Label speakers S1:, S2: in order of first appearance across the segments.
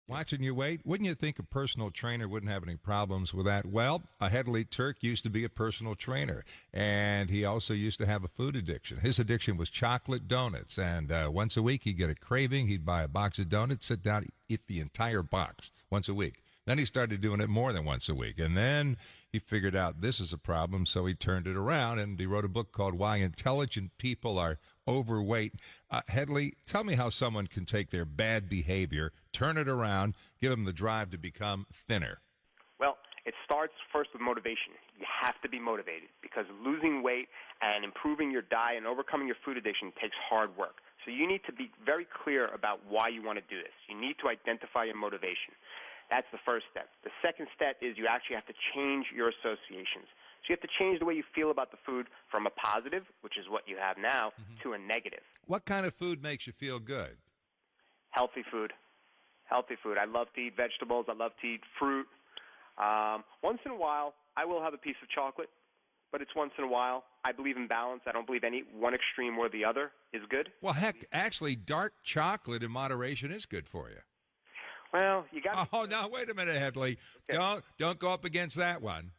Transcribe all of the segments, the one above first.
S1: Watching your weight, wouldn't you think a personal trainer wouldn't have any problems with that? Well, a Hedley Turk used to be a personal trainer, and he also used to have a food addiction. His addiction was chocolate donuts, and once a week he'd get a craving. He'd buy a box of donuts, sit down, eat the entire box once a week. Then he started doing it more than once a week, and then he figured out this is a problem, so he turned it around, and he wrote a book called Why Intelligent People Are Overweight. Hedley, tell me how someone can take their bad behavior, turn it around, give them the drive to become thinner.
S2: Well, it starts first with motivation. You have to be motivated because losing weight and improving your diet and overcoming your food addiction takes hard work. So you need to be very clear about why you want to do this. You need to identify your motivation. That's the first step. The second step is you actually have to change your associations. So you have to change the way you feel about the food from a positive, which is what you have now, to a negative.
S1: What kind of food makes you feel good?
S2: Healthy food. Healthy food. I love to eat vegetables. I love to eat fruit. Once in a while, I will have a piece of chocolate, but it's once in a while. I believe in balance. I don't believe any one extreme or the other is good.
S1: Well, heck, actually, dark chocolate in moderation is good for you.
S2: Well, you got.
S1: Oh, no, wait a minute, Hedley.
S2: Okay.
S1: Don't go up against that one.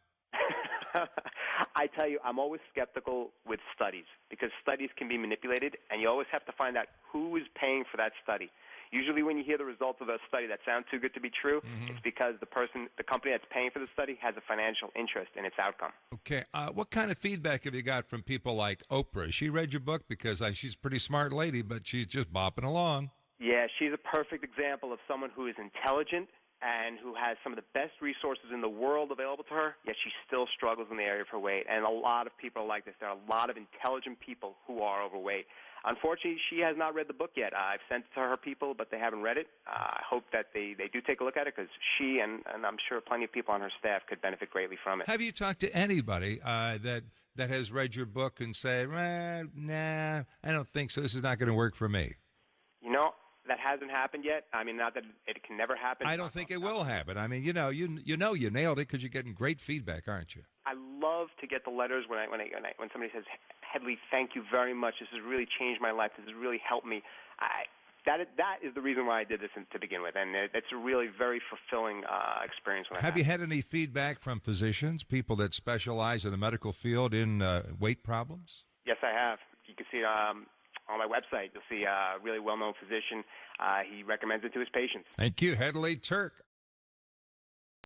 S2: I tell you, I'm always skeptical with studies because studies can be manipulated, and you always have to find out who is paying for that study. Usually when you hear the results of a study that sound too good to be true, it's because the company that's paying for the study has a financial interest in its outcome.
S1: Okay. What kind of feedback have you got from people like Oprah? She read your book because she's a pretty smart lady, but she's just bopping along.
S2: Yeah, she's a perfect example of someone who is intelligent and who has some of the best resources in the world available to her, yet she still struggles in the area of her weight. And a lot of people are like this. There are a lot of intelligent people who are overweight. Unfortunately, she has not read the book yet. I've sent it to her people, but they haven't read it. I hope that they do take a look at it because she and I'm sure plenty of people on her staff could benefit greatly from it.
S1: Have you talked to anybody that has read your book and said, nah, I don't think so. This is not going to work for me?
S2: You know, that hasn't happened yet. I mean, not that it can never happen.
S1: I don't think it will happen. I mean, you nailed it because you're getting great feedback, aren't you?
S2: I love to get the letters when somebody says, Hedley, thank you very much. This has really changed my life. This has really helped me. That is the reason why I did this to begin with, and it's a really very fulfilling experience.
S1: Have you had any feedback from physicians, people that specialize in the medical field in weight problems?
S2: Yes, I have. You can see on my website, you'll see a really well-known physician. He recommends it to his patients.
S1: Thank you, Hedley Turk.